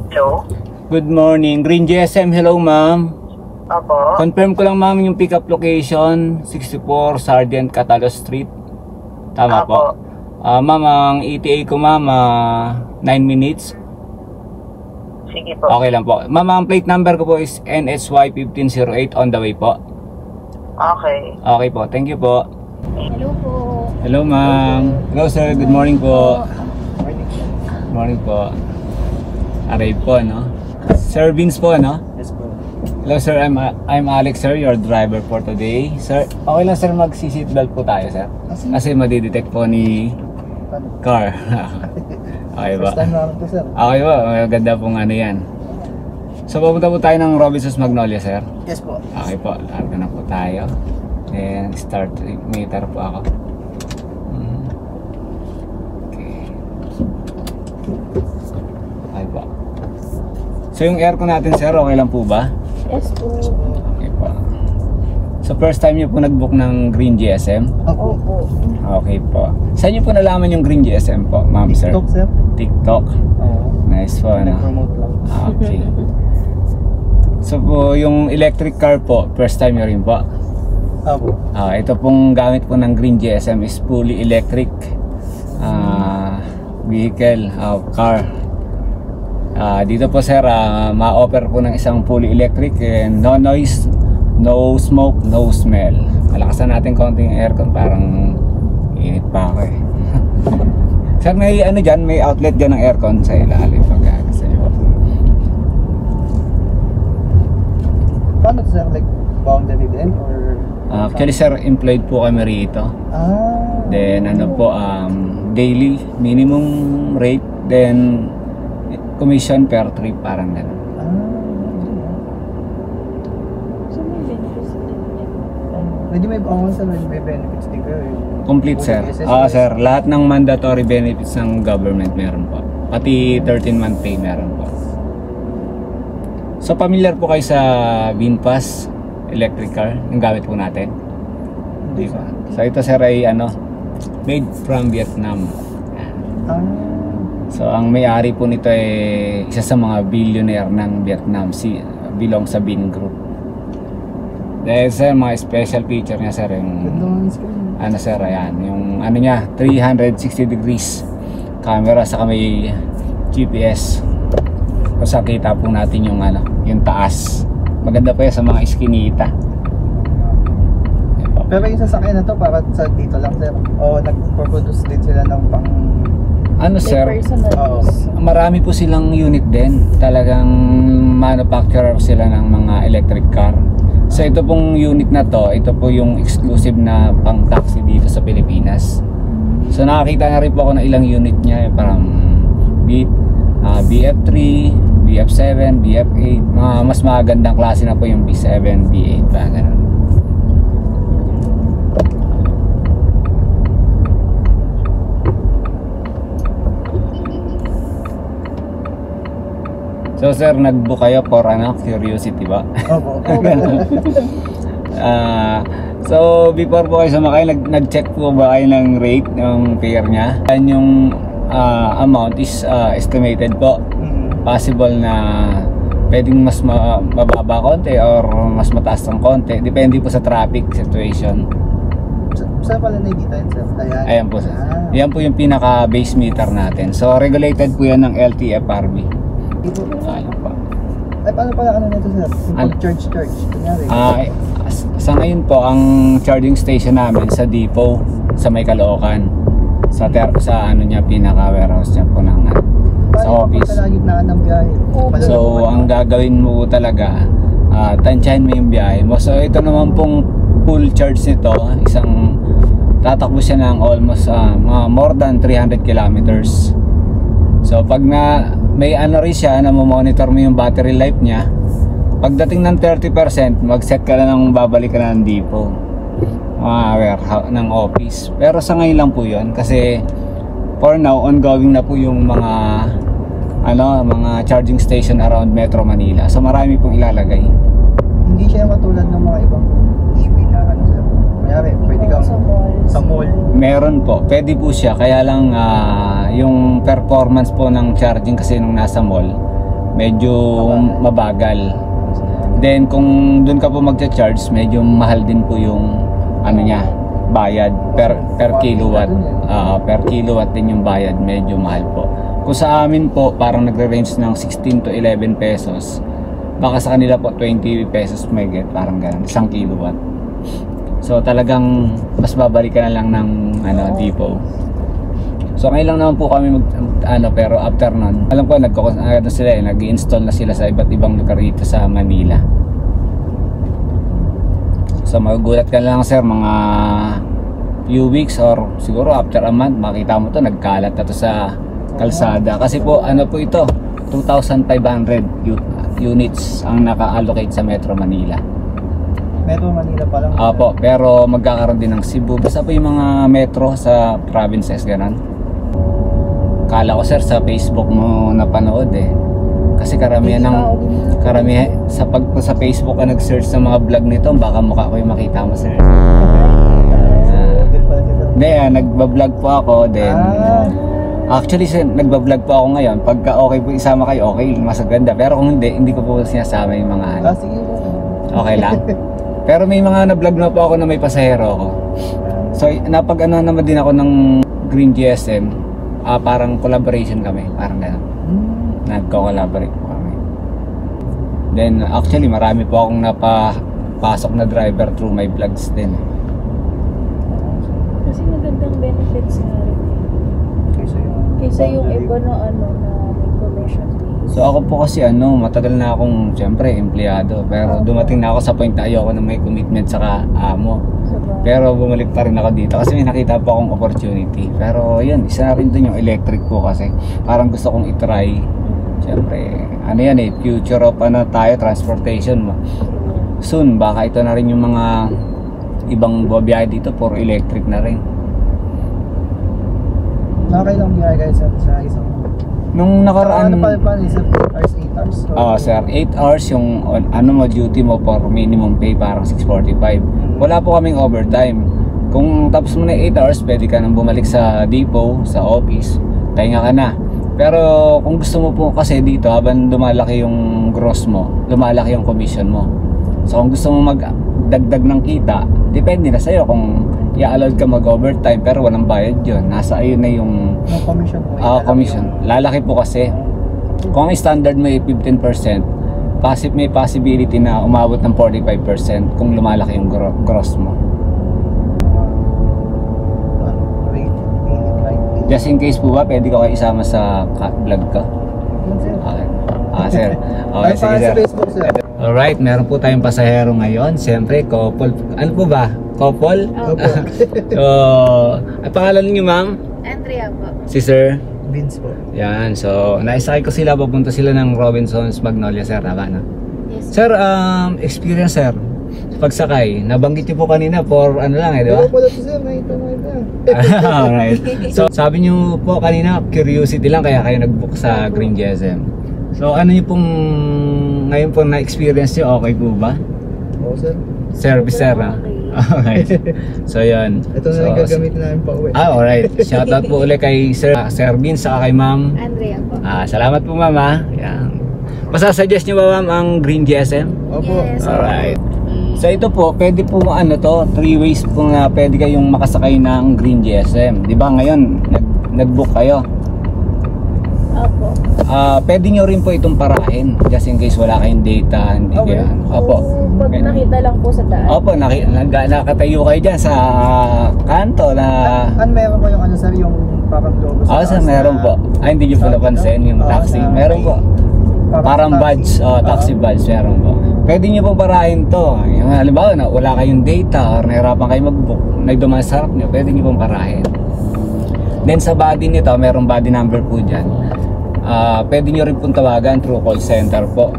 Hello? Good morning. Green GSM, hello ma'am. Opo. Confirm ko lang ma'am yung pickup location, 64 Sergeant Catalo Street. Tama Opo. po. Ma'am, ang ETA ko ma'am, 9 minutes. Sige po. Okay lang po. Ma'am, ang plate number ko po is NSY 1508 on the way po. Okay. Okay po, thank you po. Hello po. Hello ma'am. Hello sir, good morning po. Good morning po. Arrive po, no? Sir Vince po, no? Yes po. Hello sir, I'm Alex sir, your driver for today. Sir, okay lang sir mag-seatbelt po tayo sir. Kasi madidetect po ni car. Okay ba? First time namin to, sir. Okay ba? Maganda pong ano yan. So pupunta po tayo ng Robinsons Magnolia sir. Yes po. Okay po, larga na po tayo. And start meter po ako. Okay. Okay po. So yung aircon natin sir, okay lang po ba? Yes po. Okay po. So first time niyo po nag-book ng Green GSM? Opo. Okay po. Saan niyo po nalaman yung Green GSM po, ma'am sir? TikTok, sir. TikTok. Oo. Nice po, no? Nag-promote lang. Okay. So po, yung electric car po, first time niyo rin po? Opo. Ito pong gamit po ng Green GSM is fully electric vehicle, car. Dito po sir, ma-offer po ng isang fully electric and no noise, no smoke, no smell. Malakasan natin konting aircon, parang init pa ako eh. Sir, may ano dyan, may outlet dyan ng aircon sa ilalim pag gusto nyo po. Paano to, sir? Like, boundary din? Or... Actually sir, employed po kami rito. Then ano po, daily minimum rate, then commission per trip, parang gano'n. So may benefits din. Medyo may sir, may benefits din kayo eh. Complete sir. Sir, lahat ng mandatory benefits ng government meron po. Pati 13-month pay meron po. So familiar po kayo sa VinFast electric car, yung gamit po natin? Hindi ba? So ito sir ay ano, made from Vietnam. So ang may-ari po nito ay isa sa mga billionaire ng Vietnam, belong sa Vin Group. Dahil sir, mga special feature niya sir, yung ano sir, ayan, yung ano niya, 360 degrees camera sa may GPS. Kung saan kita po natin yung ano, yung taas. Maganda po yan sa mga iskinita. Pero yung sasakyan na to para sa dito lang, sir? O nag-produce din sila ng pang... Ano sir? Personal. Marami po silang unit din. Talagang manufacturer sila ng mga electric car. So ito pong unit na to, ito po yung exclusive na pang taxi dito sa Pilipinas. So nakakita na rin po ako ng ilang unit niya, parang BF3, BF7, BF8, mga mas magandang klase na po yung B7, B8 pa, ganun. So sir, nag-book kayo for ano, curiosity ba? Opo. So before po kayo sumakay, nag-check po ba kayo ng rate, ng fare niya? Yan yung amount is estimated po. Possible na pwedeng mas mababa konti or mas mataas ng konti. Depende po sa traffic situation. Saan pala nakikita yun, sir? Ayan po sir. Yan po yung pinaka base meter natin. So regulated po yan ng LTFRB. Ayan po. Ay, paano pala ano nito, sir? Charge. Kunyari. Sa ngayon po, ang charging station namin sa depot sa may Caloocan. Sa ano niya, pinaka warehouse niya po ng sa office. Ng biyahe. So ang gagawin mo talaga, tansyahin mo yung biyahe mo. So ito naman pong full charge nito, isang tatakbo siya ng almost more than 300 kilometers. So pag may ano rin siya na monitor mo yung battery life niya, pagdating ng 30%, mag-set ka na ng babalik ka na ng depot, warehouse ng office. Pero sa ngayon lang po yun, kasi for now ongoing na po yung mga charging station around Metro Manila. So marami pong ilalagay. Hindi siya matulad ng mga ibang EV na ano, sir, Kunyari, pwede kang Sa mall. sa mall. Meron po, pwede po siya. Kaya lang yung performance po ng charging kasi nung nasa mall, medyo mabagal. Then kung doon ka po magcha-charge, medyo mahal din po yung ano niya, bayad per kilowatt. Per kilowatt din yung bayad, medyo mahal po. Kung sa amin po, parang nagre-range ng 16 to 11 pesos. Baka sa kanila po 20 pesos may get, parang ganun, 1 kilowatt. So talagang mas babalik ka na lang ng depot. So ngayon lang naman po kami pero after nun, alam ko nag-i-install na sila sa iba't ibang lugar dito sa Manila. So magugulat ka lang sir, mga few weeks or siguro after a month, makita mo to nagkalat na to sa kalsada. Kasi po po ito, 2,500 units ang naka-allocate sa Metro Manila. Metro Manila pa lang. Opo, pero magkakaroon din ng Cebu. Basta po yung mga metro sa provinces, ganun. Kala ko sir sa Facebook mo napanood eh. Kasi karamihan sa Facebook ka nag-search sa mga vlog nito, baka mukha ko yung makita mo sir. Hindi, nagbablog po ako then. Actually sir, nagbablog po ako ngayon. Pagka okay po isama kayo, okay, mas ganda. Pero kung hindi ko po sinasama yung mga Sige. okay lang. Pero may mga na-vlog na po ako na may pasahero ako. So naman din ako ng Green GSM. Parang collaboration kami, parang gano'n. Nagko-collaborate po kami. Then actually marami po akong napapasok na driver through my vlogs din. Kasi magandang benefits nga rin. Kaysa yung iba na may commission. So ako po kasi matagal na akong siyempre empleyado, pero dumating na ako sa point na ayoko na may commitment sa amo. Pero bumalik pa rin ako dito kasi may nakita po akong opportunity. Pero yun, isa na rin dun yung electric po kasi parang gusto kong itry. Siyempre, future of tayo, transportation. Soon, baka ito na rin yung mga ibang buwabiyahe dito for electric na rin. Nakakailang biyahe kayo sa isang... Nung nakaraan... Ano pa 8 hours? Sir, 8 hours yung duty mo for minimum pay, parang 645. Wala po kaming overtime. Kung tapos mo na 8 hours, pwede ka nang bumalik sa depot, sa office, tahinga ka na. Pero kung gusto mo po kasi dito, habang lumalaki yung gross mo, lumalaki yung commission mo. So kung gusto mo magdagdag ng kita, depende na sa'yo kung i-allowed ka mag-overtime, pero walang bayad yun. Nasa ayun na yung commission mo. Commission. Lalaki po kasi. Kung ang standard mo ay 15%, may possibility na umabot ng 45% kung lumalaki yung gross mo. Just in case po ba, pwede ko kayo isama sa vlog ko? Okay. Sir. Okay, sige sir. Alright, meron po tayong pasahero ngayon. Siyempre, couple. Ano po ba? Couple? Opo. So, ang pangalan niyo ma'am? Andrea po. Si sir? Vince po. Yan, so naisakay ko sila, papunta sila ng Robinsons Magnolia sir, tama no? Yes. Sir, experience sir, pagsakay, nabanggit niyo po kanina for di ba? Oo pala to sir, nakita. Alright. So, sabi niyo po kanina, curiosity lang kaya kayo nag-book sa Green GSM. So, ano niyo pong ngayon po na-experience niyo, okay po ba? Oo sir. Service sir, ha? Okay. So, yun. Ito na rin gagamitin namin pa uwi. Alright. Shoutout po ulit kay Sir Vince saka kay Ma'am Andrea po. salamat po ma'am ha. Yan. Masasuggest niyo ba ma'am ang Green GSM? Opo. Yes. Alright. So ito po, pwede po 3 ways po na pwede kayong makasakay ng Green GSM. Di ba ngayon, nag-book kayo? Opo. Pwede nyo rin po itong parahin just in case wala kayong data. Hindi Okay. kaya. Opo. Pag nakita lang po sa daan. Opo, nakatayo kayo dyan sa kanto na... Meron ko yung sir, yung parang logo sa sir, meron po. Hindi nyo po napansin yung taxi. Meron po. Parang badge, taxi badge, meron po. Pwede nyo po parahin to. Yung halimbawa na wala kayong data or nahirapan kayo mag-book, nagdumaan sa harap nyo, pwede nyo pong parahin. Then sa body nito, merong body number po dyan. Pwede nyo rin pong tawagan through call center po.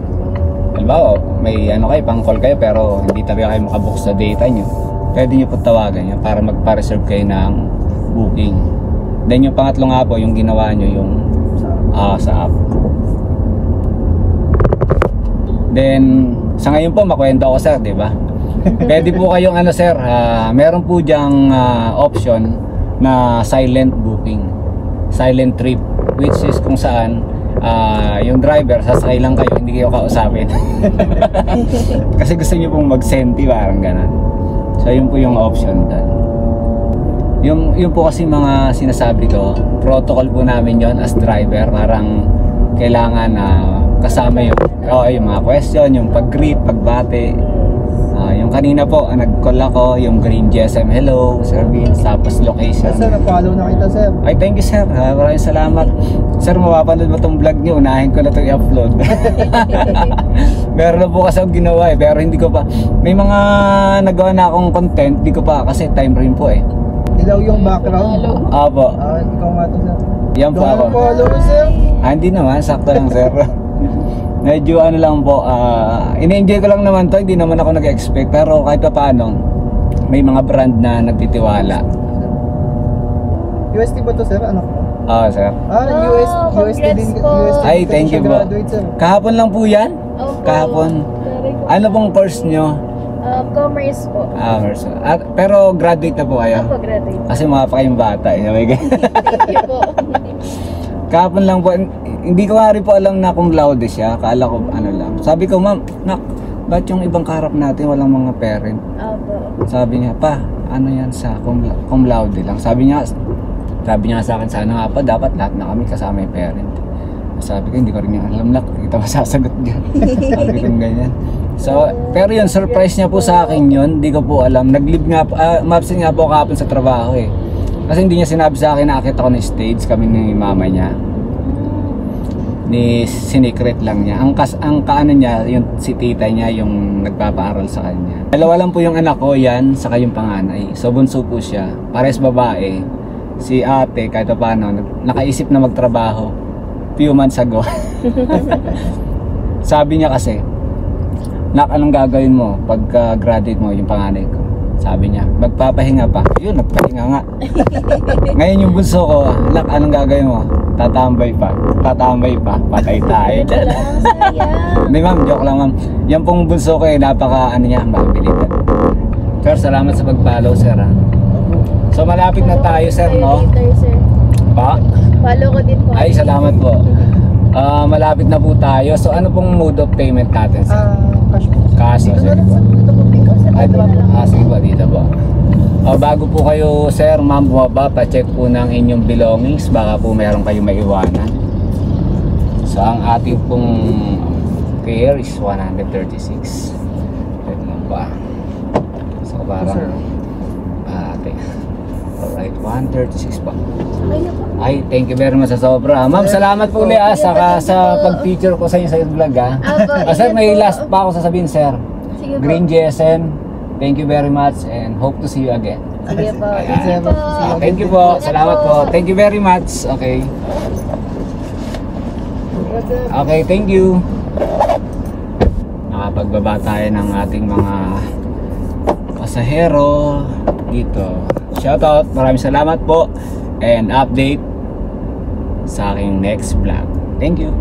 Halimbawa, may kayo, pang-call kayo pero hindi talaga kayo makabook sa data nyo. Pwede nyo pong tawagan yan para magpa-reserve kayo ng booking. Then yung pangatlo nga po, yung ginawa nyo yung sa app. Then, sa ngayon po, makwento ako sir, di ba? Pwede po kayong ano sir, meron po diyang option na silent booking, silent trip, which is kung saan yung driver sasakay lang kayo, hindi kayo kausapin. Kasi gusto niyo pong mag-senti, parang ganun. So yun po yung option doon. Yung po kasi mga sinasabi ko, protocol po namin yon as driver, parang kailangan kasama yung mga question, yung pag-greet, pagbate. Yung kanina po, nag-call ako, yung Green GSM, hello, Sir Vince, tapos location. Sir, na-follow na kita, sir. Ay, thank you sir, maraming salamat. Sir, mapapanood mo tong vlog niyo, unahin ko na itong i-upload. Meron na po kasi akong ginawa pero hindi ko pa. May mga nagawa na akong content, hindi ko pa kasi time rin po Ilaw yung background. Apo. Ikaw nga to, sir. Yan po ako. Follow, sir. Hindi naman, sakto lang sir. Medyo ano lang po, ina-enjoy ko lang naman to, hindi naman ako nag-expect, pero kahit pa paano, may mga brand na nagtitiwala. UST ba to, sir? Ano ko? Sir. UST din. congrats po. UST Ay, din thank siya you po. graduate, sir. Kahapon lang po yan? Opo. Kahapon. Very good. Ano pong course nyo? Commerce po. Pero graduate na po kayo? Opo, graduate. Kasi mga pa kayong bata. Thank you po. Kahapon lang po, hindi ko nga rin po alam na cum laude siya. Akala ko ano lang. Sabi ko, ma'am, ba't yung ibang kaharap natin walang mga parent? Opo. Sabi niya, pa, ano yan sa cum laude lang. Sabi niya sa akin, sana nga pa, dapat lahat na kami kasama yung parent. Sabi ko, hindi ko rin yung alam na, kita masasagot dyan. Sabi ko ganyan. So, pero yun, surprise niya po sa akin yun. Hindi ko po alam. Nag-leave nga po, ma-absent nga po kahapon sa trabaho Kasi hindi niya sinabi sa akin na akit ako ng stage, kami ni mama niya. Ni sinikret lang niya. Ang kaano niya, yung si tita niya yung nagpapaaral sa kanya. Dalawa lang po yung anak ko, yan, saka yung panganay. So bunso po siya, pares babae. Si ate, kahit paano, nakaisip na magtrabaho few months ago. Sabi niya kasi, nak, anong gagawin mo pagka graduate mo, yung panganay ko? Sabi niya, magpapahinga pa. Yun, nagpahinga nga. Ngayon yung bunso ko, nak, anong gagawin mo? Tatambay pa. Patay tayo dyan. Hindi ma'am, joke lang ma'am. Yan pong bunso ko napaka ano niya, mabilitan. Sir, salamat sa pag-follow sir So malapit na tayo sir, no? Later, sir. Pa? Follow ko din po. Ay, salamat po. Malapit na po tayo. So ano pong mode of payment natin sir? Cash. Cash, sige po. Sige po, dito po. Bago po kayo sir, ma'am, bumaba, pa-check po ng inyong belongings. Baka po meron kayong maiwanan. So ang ating pong fare is 136. Wait lang ba? So parang alright, 136 pa. Ay, thank you very much sa sobra. Ma'am, salamat po ulit saka sa pag-feature ko sa inyo sa vlog sir, may last pa ako sasabihin sir. Green GSM, thank you very much and hope to see you again. Sige po. Thank you po. Salamat po. Thank you very much. Okay. Okay, thank you. Nakapagbaba tayo ng ating mga pasahero dito. Shoutout. Maraming salamat po. And update sa aking next vlog. Thank you.